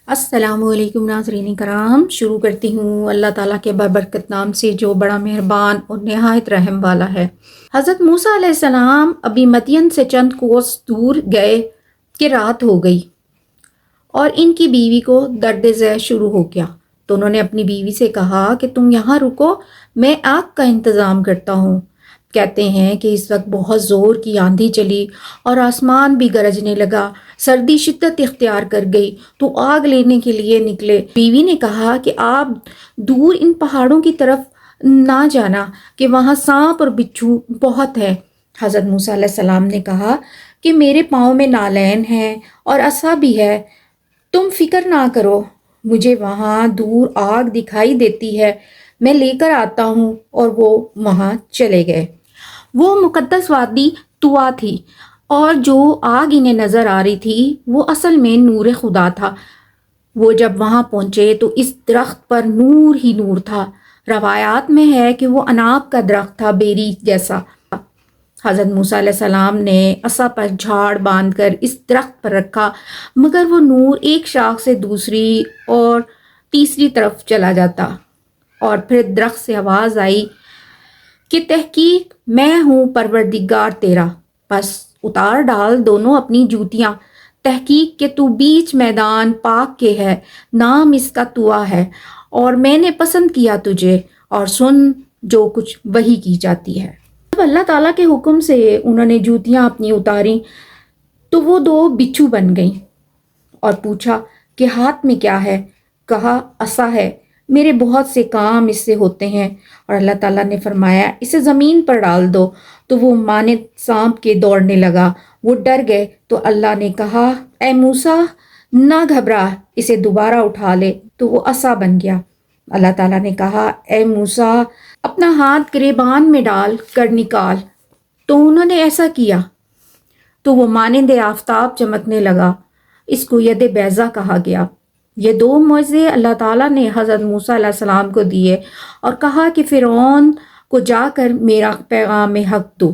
السلام علیکم ناظرین کرام، شروع کرتی ہوں اللہ تعالیٰ کے بابرکت نام سے جو بڑا مہربان اور نہایت رحم والا ہے۔ حضرت موسیٰ علیہ السلام ابھی مدین سے چند کوس دور گئے کہ رات ہو گئی اور ان کی بیوی کو درد ذہ شروع ہو گیا، تو انہوں نے اپنی بیوی سے کہا کہ تم یہاں رکو، میں آگ کا انتظام کرتا ہوں۔ کہتے ہیں کہ اس وقت بہت زور کی آندھی چلی اور آسمان بھی گرجنے لگا، سردی شدت اختیار کر گئی، تو آگ لینے کے لیے نکلے۔ بیوی نے کہا کہ آپ دور ان پہاڑوں کی طرف نہ جانا کہ وہاں سانپ اور بچھو بہت ہے۔ حضرت موسیٰ علیہ السلام نے کہا کہ میرے پاؤں میں نالین ہیں اور عصا بھی ہے، تم فکر نہ کرو، مجھے وہاں دور آگ دکھائی دیتی ہے، میں لے کر آتا ہوں۔ اور وہ وہاں چلے گئے۔ وہ مقدس وادی طوا تھی اور جو آگ انہیں نظر آ رہی تھی وہ اصل میں نور خدا تھا۔ وہ جب وہاں پہنچے تو اس درخت پر نور ہی نور تھا۔ روایات میں ہے کہ وہ اناب کا درخت تھا، بیری جیسا۔ حضرت موسیٰ علیہ السلام نے عصا پر جھاڑ باندھ کر اس درخت پر رکھا، مگر وہ نور ایک شاخ سے دوسری اور تیسری طرف چلا جاتا، اور پھر درخت سے آواز آئی کہ تحقیق میں ہوں پروردگار تیرا، بس اتار ڈال دونوں اپنی جوتیاں، تحقیق کہ تو بیچ میدان پاک کے ہے، نام اس کا طوا ہے، اور میں نے پسند کیا تجھے، اور سن جو کچھ وحی کی جاتی ہے۔ جب اللہ تعالیٰ کے حکم سے انہوں نے جوتیاں اپنی اتاری تو وہ دو بچھو بن گئیں، اور پوچھا کہ ہاتھ میں کیا ہے؟ کہا عصا ہے، میرے بہت سے کام اس سے ہوتے ہیں۔ اور اللہ تعالیٰ نے فرمایا اسے زمین پر ڈال دو، تو وہ مانند سانپ کے دوڑنے لگا۔ وہ ڈر گئے تو اللہ نے کہا اے موسیٰ نہ گھبرا، اسے دوبارہ اٹھا لے، تو وہ عصا بن گیا۔ اللہ تعالیٰ نے کہا اے موسیٰ اپنا ہاتھ گریبان میں ڈال کر نکال، تو انہوں نے ایسا کیا تو وہ مانند آفتاب چمکنے لگا، اس کو ید بیضا کہا گیا۔ یہ دو معجزے اللہ تعالیٰ نے حضرت موسیٰ علیہ السلام کو دیے اور کہا کہ فرعون کو جا کر میرا پیغام حق دو۔